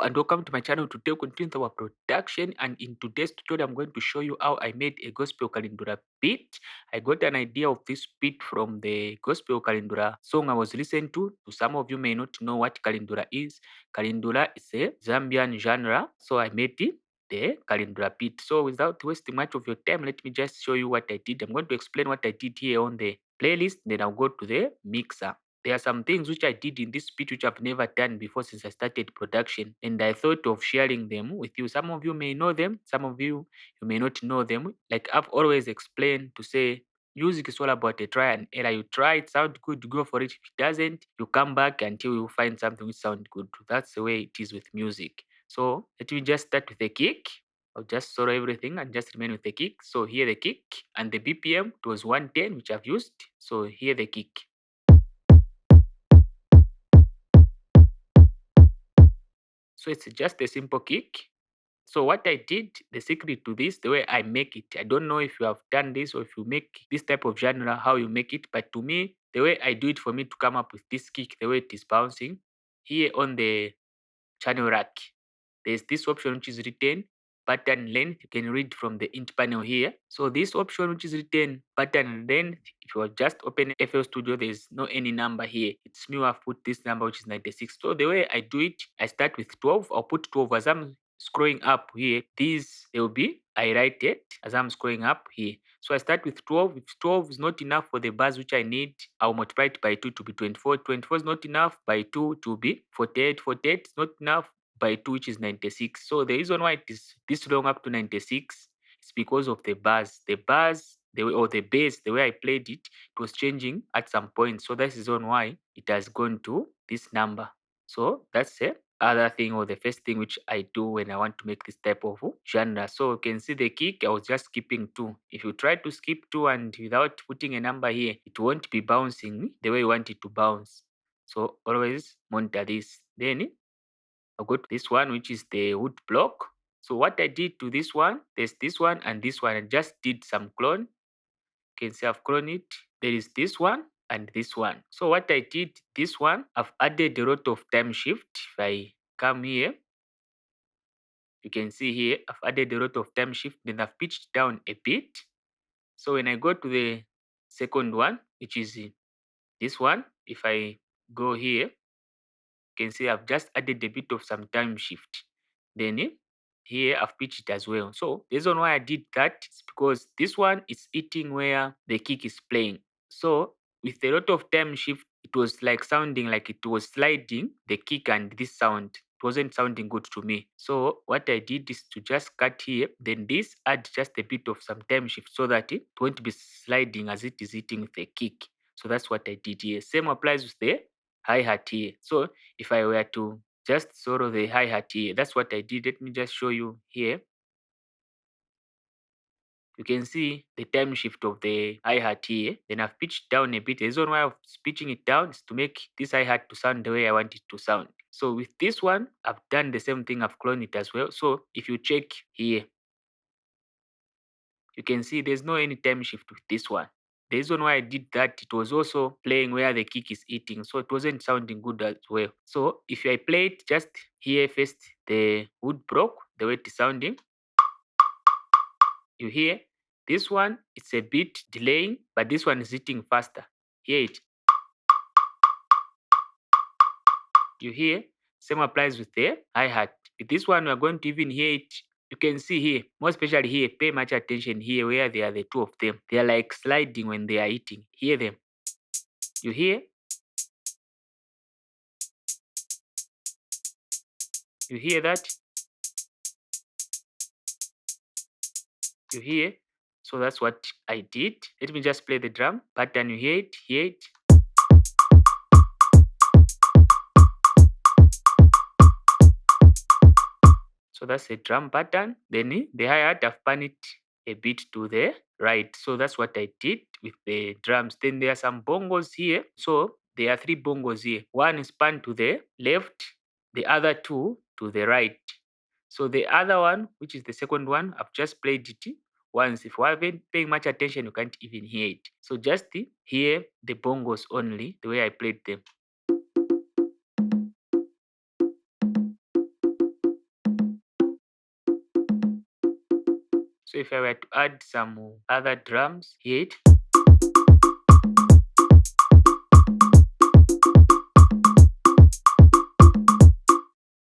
Hello and welcome to my channel. Today we continue with our production, and in today's tutorial I'm going to show you how I made a gospel Kalindula beat. I got an idea of this beat from the gospel Kalindula song I was listening to. Some of you may not know what Kalindula is. Kalindula is a Zambian genre, so I made the Kalindula beat. So without wasting much of your time, let me just show you what I did. I'm going to explain what I did here on the playlist, then I'll go to the mixer. There are some things which I did in this beat which I've never done before since I started production, and I thought of sharing them with you. Some of you may know them, some of you may not know them. Like I've always explained to say, music is all about a try and error. You try it, sound good, go for it. If it doesn't, you come back until you find something which sounds good. That's the way it is with music. So let me just start with a kick. I'll just solo everything and just remain with the kick. So here the kick, and the BPM it was 110 which I've used. So here the kick. So it's just a simple kick. So what I did, the secret to this, the way I make it, I don't know if you have done this or if you make this type of genre, how you make it, but to me, the way I do it for me to come up with this kick, the way it is bouncing, here on the channel rack, there's this option which is written pattern length. You can read from the int panel here. So this option which is written pattern length, if you are just open FL Studio, there's no any number here. It's me who have put this number which is 96. So the way I do it, I start with 12. I'll put 12 as I'm scrolling up here. These they will be highlighted as I'm scrolling up here. So I start with 12. If 12 is not enough for the bars which I need, I'll multiply it by 2 to be 24. 24 is not enough, by 2 to be 48. 48 is not enough, by 2, which is 96. So the reason why it is this long up to 96 is because of the bars. The bars, the way, or the bass, the way I played it, it was changing at some point. So that's the reason why it has gone to this number. So that's the other thing, or the first thing which I do when I want to make this type of genre. So you can see the kick, I was just skipping 2. If you try to skip 2 and without putting a number here, it won't be bouncing the way you want it to bounce. So always monitor this. Then I'll go to this one, which is the wood block. So what I did to this one, there's this one and this one. I just did some clone. You can see I've cloned it. There is this one and this one. So what I did, this one, I've added a lot of time shift. If I come here, you can see here, I've added a lot of time shift. Then I've pitched down a bit. So when I go to the second one, which is this one, if I go here, can see I've just added a bit of some time shift. Then here I've pitched it as well. So the reason why I did that is because this one is hitting where the kick is playing. So with a lot of time shift, it was like sounding like it was sliding the kick and this sound. It wasn't sounding good to me. So what I did is to just cut here, then this add just a bit of some time shift so that it won't be sliding as it is hitting with the kick. So that's what I did here. Same applies with the hi-hat here. So if I were to just solo the hi-hat here, that's what I did. Let me just show you here. You can see the time shift of the hi-hat here. Then I've pitched down a bit. The reason why I'm pitching it down is to make this hi-hat to sound the way I want it to sound. So with this one, I've done the same thing. I've cloned it as well. So if you check here, you can see there's no any time shift with this one. The reason why I did that, it was also playing where the kick is hitting, so it wasn't sounding good as well. So if I play it just here first, the wood block, the way it is sounding, you hear this one, it's a bit delaying, but this one is hitting faster. Hear it. You hear? Same applies with the hi-hat. With this one, we are going to even hear it. You can see here, more especially here, pay much attention here where they are the two of them. They are like sliding when they are hitting. Hear them. You hear? You hear that? You hear? So that's what I did. Let me just play the drum pattern. You hear it? Hear it? So that's a drum pattern. Then the hi-hat, I've pan it a bit to the right. So that's what I did with the drums. Then there are some bongos here. So there are 3 bongos here. One is pan to the left, the other 2 to the right. So the other one, which is the second one, I've just played it once. If you haven't paying much attention, you can't even hear it. So just hear the bongos only, the way I played them. So if I were to add some other drums here,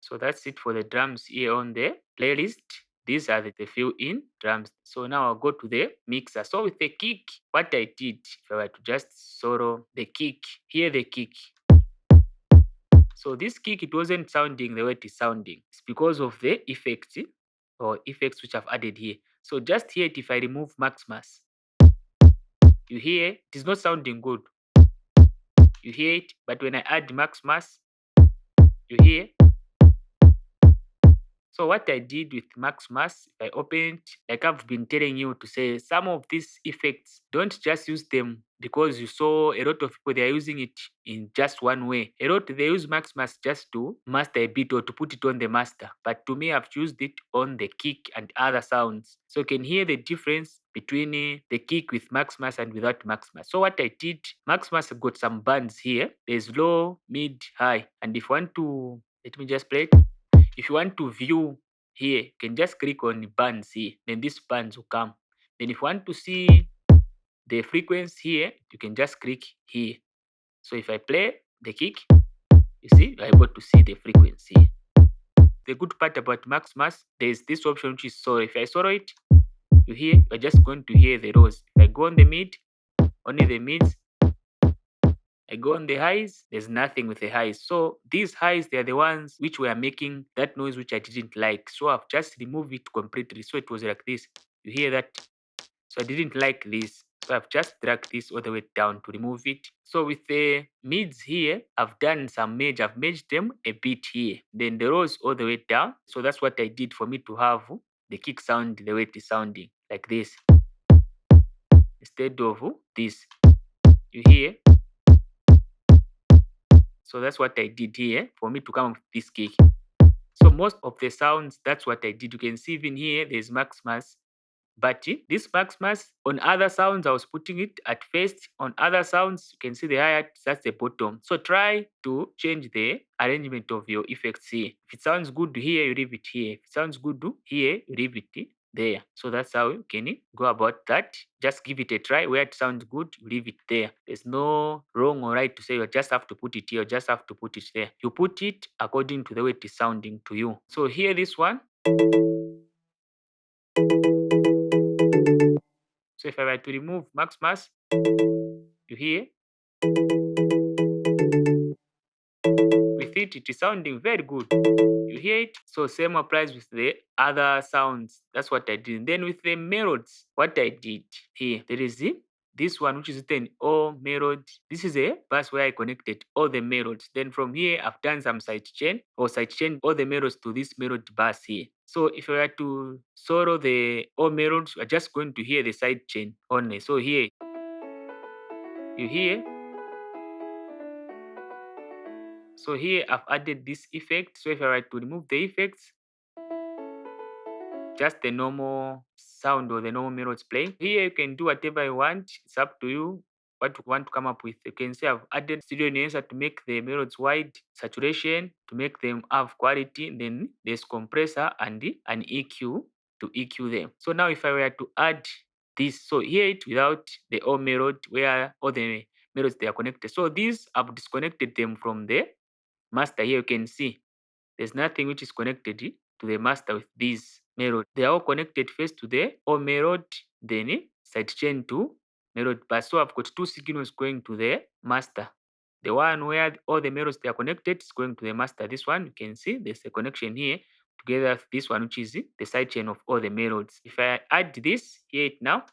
so that's it for the drums here on the playlist. These are the fill-in drums. So now I'll go to the mixer. So with the kick, what I did, if I were to just solo the kick, hear the kick. So this kick, it wasn't sounding the way it is sounding. It's because of the effects or effects which I've added here. So just hear it. If I remove Maximus, you hear it is not sounding good. You hear it, but when I add Maximus, you hear. So what I did with Maximus, I opened, like I've been telling you to say, some of these effects, don't just use them because you saw a lot of people, they are using it in just one way. A lot, they use Maximus just to master a beat or to put it on the master. But to me, I've used it on the kick and other sounds. So you can hear the difference between the kick with Maximus and without Maximus. So what I did, Maximus got some bands here. There's low, mid, high. And if you want to, let me just play it. If you want to view here, you can just click on bands here. Then these bands will come. Then if you want to see the frequency here, you can just click here. So if I play the kick, you see, you're able to see the frequency. The good part about Maximus, there's this option which is solo. If I solo it, you hear, you're just going to hear the lows. If I go on the mid, only the mids. I go on the highs, there's nothing with the highs. So these highs, they are the ones which were making that noise which I didn't like. So I've just removed it completely. So it was like this. You hear that? So I didn't like this. So I've just dragged this all the way down to remove it. So with the mids here, I've done some merge. I've merged them a bit here. Then the lows all the way down. So that's what I did for me to have the kick sound the way it is sounding. Like this. Instead of this. You hear? So that's what I did here for me to come up with this kick. So most of the sounds, that's what I did. You can see even here, there's Maximus. But this Maximus, on other sounds, I was putting it at first. On other sounds, you can see the hi-hat, that's the bottom. So try to change the arrangement of your effects here. If it sounds good here, you leave it here. If it sounds good here, you leave it there. So that's how you can go about that. Just give it a try. Where it sounds good, you leave it there. There's no wrong or right to say you just have to put it here, you just have to put it there. You put it according to the way it is sounding to you. So here, this one. So if I were to remove Maximus, you hear with it, it is sounding very good. You hear it? So same applies with the other sounds. That's what I did. Then with the melodies, what I did here, there is this one which is written O melody. This is a bus where I connected all the melodies. Then from here, I've done some sidechain all the melodies to this melody bus here. So if I were to solo the O melodies, we're just going to hear the sidechain only. So here, you hear. So here I've added this effect. So if I were to remove the effects, just the normal sound or the normal melodies playing. Here you can do whatever you want. It's up to you what you want to come up with. You can say I've added studio enhancer to make the melodies wide, saturation to make them have quality, then there's compressor and an EQ to EQ them. So now if I were to add this, so hear it without the O melody where all the melodies they are connected. So these I've disconnected them from the master. Here you can see there's nothing which is connected to the master with these melody. They are all connected first to the O melody, then sidechain to melody bus. So I've got two signals going to the master. The one where all the melodies they are connected is going to the master. This one you can see there's a connection here together with this one which is the sidechain of all the melodies. If I add this, hear it now.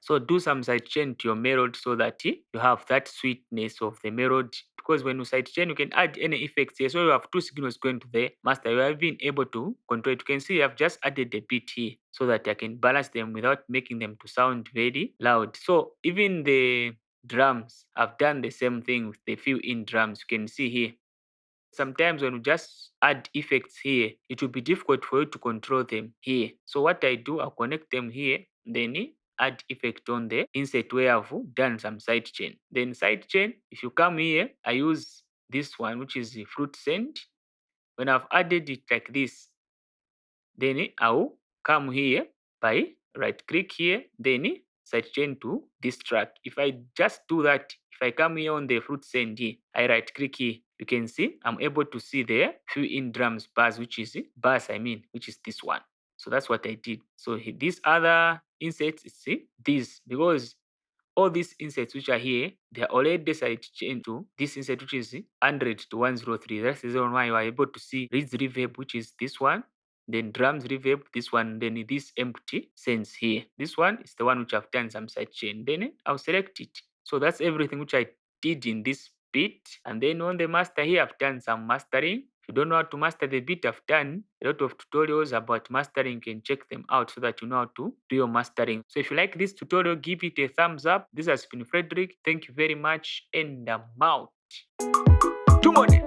So do some sidechain to your melody so that you have that sweetness of the melody. Because when you sidechain, you can add any effects here. So you have two signals going to the master. You have been able to control it. You can see I've just added a bit here so that I can balance them without making them to sound very loud. So even the drums, I've done the same thing with the fill-in drums. You can see here. Sometimes when you just add effects here, it will be difficult for you to control them here. So what I do, I'll connect them here, then add effect on the insert where I've done some sidechain. Then sidechain, if you come here, I use this one, which is the fruit scent. When I've added it like this, then I'll come here by right click here, then sidechain to this track. If I just do that, if I come here on the fruit send here, I right click here, you can see I'm able to see the fill in drums bars, which is this one. So that's what I did. So these other insets, see these, because all these insets which are here, they are already sidechained to this inset, which is 100 to 103. That's the reason why you are able to see reads reverb, which is this one, then drums reverb, this one, then this empty sense here. This one is the one which I've done some sidechain. Then I'll select it. So that's everything which I did in this bit. And then on the master here, I've done some mastering. If you don't know how to master the beat, I've done a lot of tutorials about mastering. You can check them out so that you know how to do your mastering. So if you like this tutorial, give it a thumbs up. This has been Frederick. Thank you very much, and I'm out. Tumone.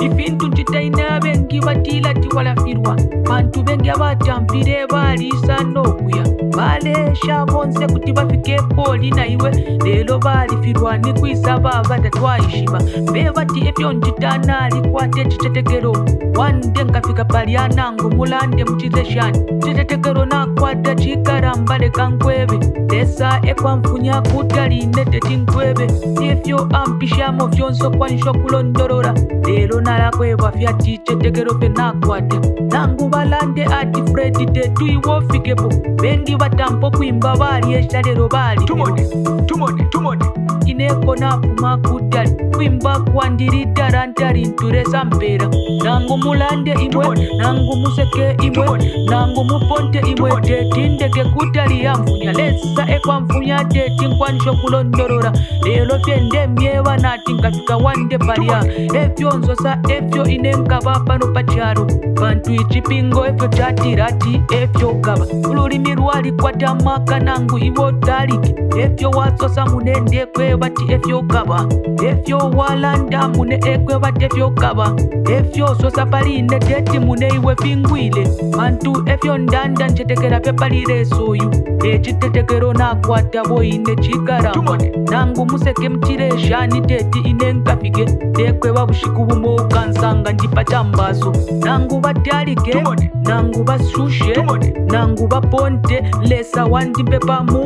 Ifintu ntitaina bengi batila tiwalafirwa bantu bengi abatampire balisa n'okuya balesha bonse kuti bafike poli na iwe lero balifirwa ni kwisaba batatwayishima bebati ebyo ntitana alikwate kitetekero wande nkafika paliana ngo mulande mutizeshani kitetekero nakwata chikarambale kankwebe lesa ekwamfunya kutaline tetinkwebe ifyo ampishamo vyonso kwanisho kulondorora lero nalakwebwa fyati kitetekero penakwata nangu balande ati Fred de tuiwofikepo bengi batampo kwimba baliesha lero bali tumone ineko nafuma kutali kwimba kwandiridara ntali nturesa mpera nangu mulande imwe nangu museke imwe nangu muponte imwe tetindeke kutali yamfunya lesa ekwamfunya teti nkwanisho kulondorora lero fyende myewa nati nkafika wande palia efyo nzosa efyo inenkaba pano pacharo bantu ichipingo efyo tatirati efyo kaba ululimi lwali kwata maka nangu iwo taliki efyo wasosa munende kwe bati efyo kaba efyo walanda mune ekwe bati efyo kaba efyo sosa paline teti mune iwe fingwile bantu efyo ndanda nchetekera pepalire soyu echitetekero nakwata boine chikaramba nangu museke mchireshani teti inenkafike ekwe babushiku bumo ukansanga ndipachambaso nangu batalike nangu bashushe nangu baponte lesa wandimpe pamu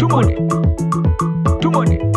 tumone